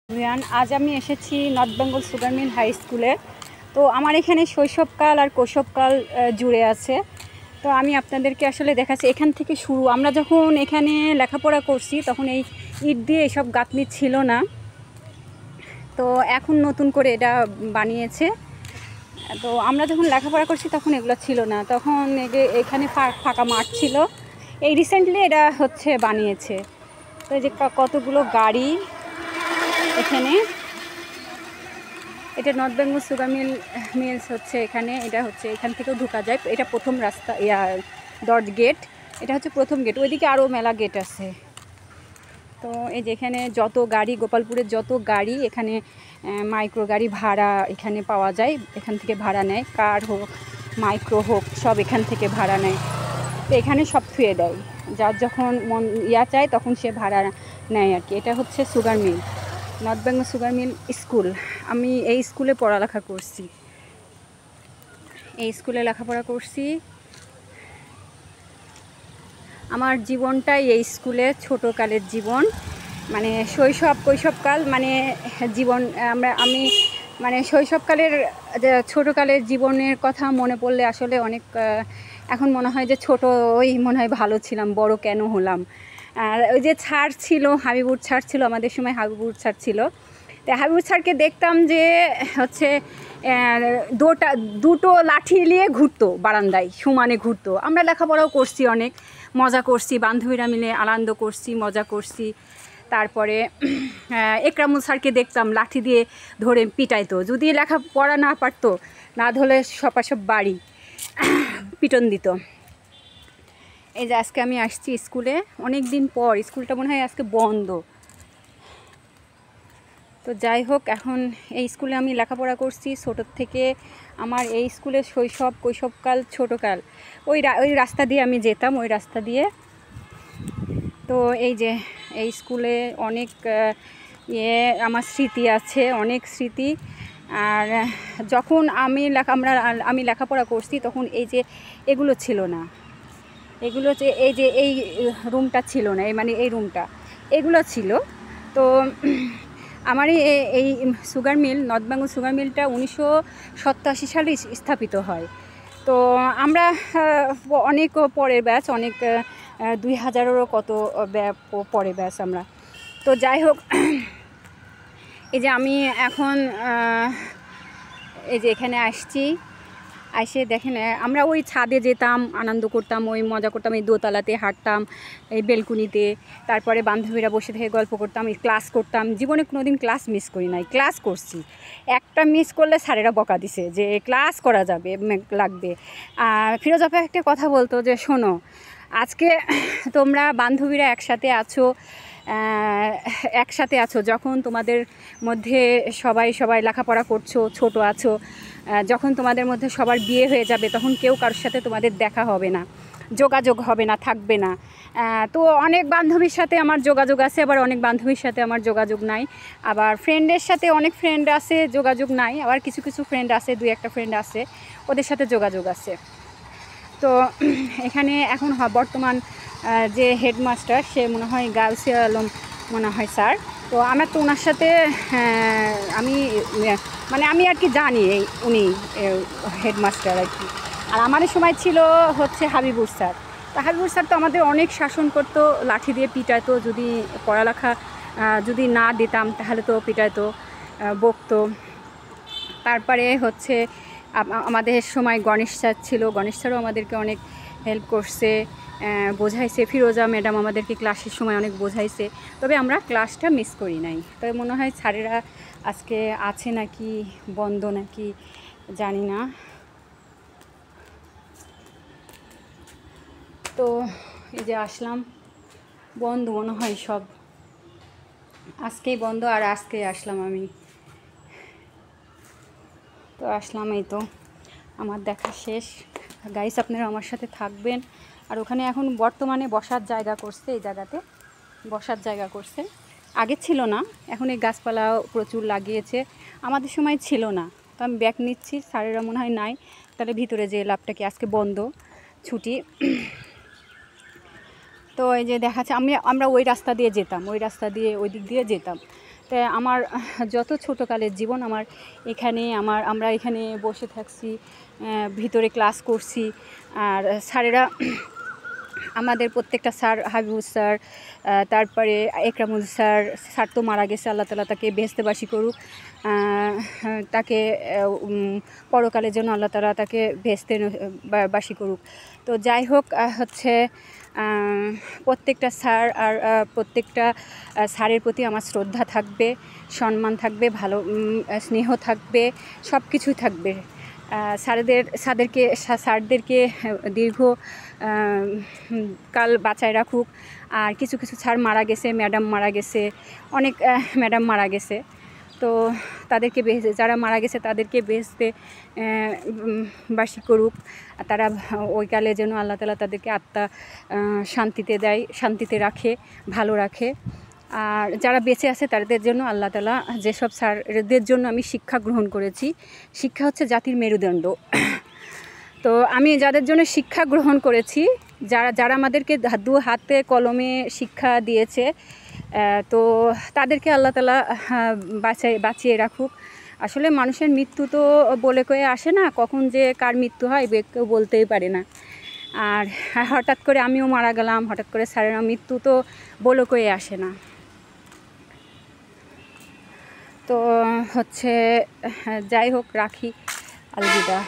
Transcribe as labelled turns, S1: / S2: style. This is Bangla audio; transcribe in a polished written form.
S1: আজ আমি এসেছি North Bengal sugar mill high স্কুলে। তো আমার এখানে শৈশবকাল আর কৈশোরকাল জুড়ে আছে। তো আমি আপনাদেরকে আসলে দেখাচ্ছি এখান থেকে শুরু। আমরা যখন এখানে লেখাপড়া করছি তখন এই ইট দিয়ে এসব গাঁথনি ছিল না, তো এখন নতুন করে এটা বানিয়েছে। তো আমরা যখন লেখাপড়া করছি তখন এগুলো ছিল না, তখন এখানে ফাঁকা মাঠ ছিল। এই রিসেন্টলি এটা বানিয়েছে। তো এই যে কতগুলো গাড়ি এখানে, এটা নর্থ বেঙ্গল সুগার মিলস এখানে। এটা এখান থেকেও ঢোকা যায়। এটা প্রথম রাস্তা, গেট। এটা প্রথম গেট। ওইদিকে আরও মেলা গেট আছে। তো এই যে এখানে যত গাড়ি, গোপালপুরের যত গাড়ি, এখানে মাইক্রো গাড়ি ভাড়া এখানে পাওয়া যায়। এখান থেকে ভাড়া নেয়, কার হোক মাইক্রো হোক সব এখান থেকে ভাড়া নেয়। তো এখানে সব থুয়ে দেয়, যার যখন মন চায় তখন সে ভাড়া নেয় আর কি। এটা sugar mill, North Bengal sugar mill school. আমি এই স্কুলে পড়ালেখা করছি, এই স্কুলে লেখাপড়া করছি। আমার জীবনটাই এই স্কুলে, ছোটোকালের জীবন, মানে শৈশব কৈশোরকাল, মানে জীবন। আমি মানে শৈশবকালের ছোটোকালের জীবনের কথা মনে পড়লে আসলে অনেক এখন মনে হয় যে ছোটোই মনে হয় ভালো ছিলাম, বড় কেন হলাম। আর ওই যে স্যার ছিল, হাবিবুর স্যার ছিল, আমাদের সময় হাবিবুর স্যার ছিল। তো হাবিবুর স্যারকে দেখতাম যে দুটো লাঠি নিয়ে ঘুরতো, বারান্দায় সমানে ঘুরতো। আমরা লেখাপড়াও করছি, অনেক মজা করছি, বান্ধবীরা মিলে আনন্দ করছি, মজা করছি। তারপরে একরামুল স্যারকে দেখতাম লাঠি দিয়ে ধরে পিটাইতো, যদি লেখাপড়া না পারতো, না ধরলে সব বাড়ি পিটন দিত। এই যে আজকে আমি আসছি স্কুলে, অনেক দিন পর। স্কুলটা মনে হয় আজকে বন্ধ। তো যাই হোক, এখন এই স্কুলে আমি লেখাপড়া করছি ছোটোর থেকে। আমার এই স্কুলে শৈশব কৈশোরকাল ছোটোকাল ওই রাস্তা দিয়ে আমি যেতাম, ওই রাস্তা দিয়ে। তো এই যে এই স্কুলে অনেক আমার স্মৃতি আছে, অনেক স্মৃতি। আর যখন আমি লেখাপড়া করছি তখন এই যে এগুলো ছিল না, এগুলো এই রুমটা ছিল না, মানে এই রুমটা, এগুলো ছিল। তো আমার এই sugar mill, North Bengal sugar মিলটা 1987 সালে স্থাপিত হয়। তো আমরা অনেক পরের ব্যাচ, অনেক 2000-এরও কত পরে ব্যাচ আমরা। তো যাই হোক, এই যে আমি এখন এই যে এখানে আসছি, এসে দেখেন আমরা ওই ছাদে যেতাম, আনন্দ করতাম, ওই মজা করতাম, এই দোতলাতে হাঁটতাম, এই বেলকুনিতে। তারপরে বান্ধবীরা বসে থেকে গল্প করতাম, এই ক্লাস করতাম। জীবনে কোনো দিন ক্লাস মিস করি নাই, ক্লাস করছি। একটা মিস করলে স্যারেরা বকা দিছে যে ক্লাস করা লাগবে। ফিরোজ আপা একটা কথা বলতো যে শোনো, আজকে তোমরা বান্ধবীরা একসাথে আছো, যখন তোমাদের মধ্যে সবাই লেখাপড়া করছো, ছোট আছো, যখন তোমাদের মধ্যে সবার বিয়ে হয়ে যাবে তখন কেউ কারোর সাথে তোমাদের দেখা হবে না, যোগাযোগ হবে না, থাকবে না। তো অনেক বান্ধবীর সাথে আমার যোগাযোগ আছে, আবার অনেক বান্ধবীর সাথে আমার যোগাযোগ নাই। আবার ফ্রেন্ডের সাথে অনেক ফ্রেন্ড আছে, যোগাযোগ নাই। আবার কিছু ফ্রেন্ড আছে, 2-1টা ফ্রেন্ড আছে, ওদের সাথে যোগাযোগ আছে। তো এখানে এখন বর্তমান যে হেডমাস্টার, সে মনে হয় গার্লসে আলম মনে হয় স্যার। তো আমার তো ওনার সাথে আমি আর কি জানি উনি হেডমাস্টার আর কি। আর আমাদের সময় ছিল হাবিবুর স্যার। তো হাবিবুর স্যার তো আমাদের অনেক শাসন করতো, লাঠি দিয়ে পিটাইতো, যদি পড়ালেখা যদি না দিতাম তাহলে তো পিটাইতো, বকতো। তারপরে আমাদের সময় গণেশ স্যার ছিল, গণেশ স্যারও আমাদেরকে অনেক হেল্প করছে, বোঝাইছে। ফিরোজা ম্যাডাম আমাদেরকে ক্লাসের সময় অনেক বোঝাইছে। তবে আমরা ক্লাসটা মিস করি নাই। তবে মনে হয় স্যারেরা আজকে আছে নাকি বন্ধ নাকি জানি না। তো এই যে আসলাম, বন্ধ মনে হয় সব, আজকেই বন্ধ। আর আজকেই আসলাম আমি। তো আসলাম, এই তো আমার দেখা শেষ। গাইস, আপনারা আমার সাথে থাকবেন। আর ওখানে এখন বর্তমানে বসার জায়গা করছে, এই জায়গাতে বসার জায়গা করছে, আগে ছিল না। এখন এই গাছপালাও প্রচুর লাগিয়েছে, আমাদের সময় ছিল না। তো আমি ব্যাগ নিচ্ছি, স্যারেরা মনে হয় নাই, তাহলে ভিতরে যে ল্যাবটা কি আজকে বন্ধ, ছুটি। তো এই যে দেখাচ্ছে, আমরা ওই রাস্তা দিয়ে যেতাম, ওই দিক দিয়ে যেতাম। তাই আমার যত ছোটোকালের জীবন আমার এখানে আমরা এখানে বসে থাকছি, ভিতরে ক্লাস করছি। আর স্যারেরা আমাদের প্রত্যেকটা স্যার, হাবিবুর স্যার, তারপরে একরামুল স্যার তো মারা গেছে, আল্লাহ তাআলা তাকে বেহেশতেবাসী করুক, তাকে পরকালের জন্য আল্লাহ তাআলা তাকে বেহেশতেবাসী করুক। তো যাই হোক, হচ্ছে প্রত্যেকটা স্যার আর প্রত্যেকটা স্যারের প্রতি আমার শ্রদ্ধা থাকবে, সম্মান থাকবে, ভালো স্নেহ থাকবে, সব কিছুই থাকবে। স্যারদেরকে দীর্ঘ কাল বাঁচায় রাখুক। আর কিছু কিছু স্যার মারা গেছে, ম্যাডাম মারা গেছে, অনেক ম্যাডাম মারা গেছে। তো তাদেরকে যারা মারা গেছে তাদেরকে বেহেশতে বাসী করুক। তারা ওই কালে যেন আল্লাহ তাআলা তাদেরকে আত্মা শান্তিতে দেয়, শান্তিতে রাখে, ভালো রাখে। আর যারা বেঁচে আছে তাদের জন্য আল্লাহ তাআলা, যেসব স্যারদের জন্য আমি শিক্ষা গ্রহণ করেছি, শিক্ষা হচ্ছে জাতির মেরুদণ্ড। তো আমি যাদের জন্য শিক্ষা গ্রহণ করেছি, যারা আমাদেরকে দু হাতে কলমে শিক্ষা দিয়েছে, তো তাদেরকে আল্লাহ তাআলা বাঁচিয়ে রাখুক। আসলে মানুষের মৃত্যু তো বলে কয়ে আসে না, কখন যে কার মৃত্যু হয় কেউ বলতেই পারে না। আর হঠাৎ করে আমিও মারা গেলাম, হঠাৎ করে স্যারের মৃত্যু তো বলে কয়ে আসে না। তো হচ্ছে যাই হোক, রাখি, আলবিদা।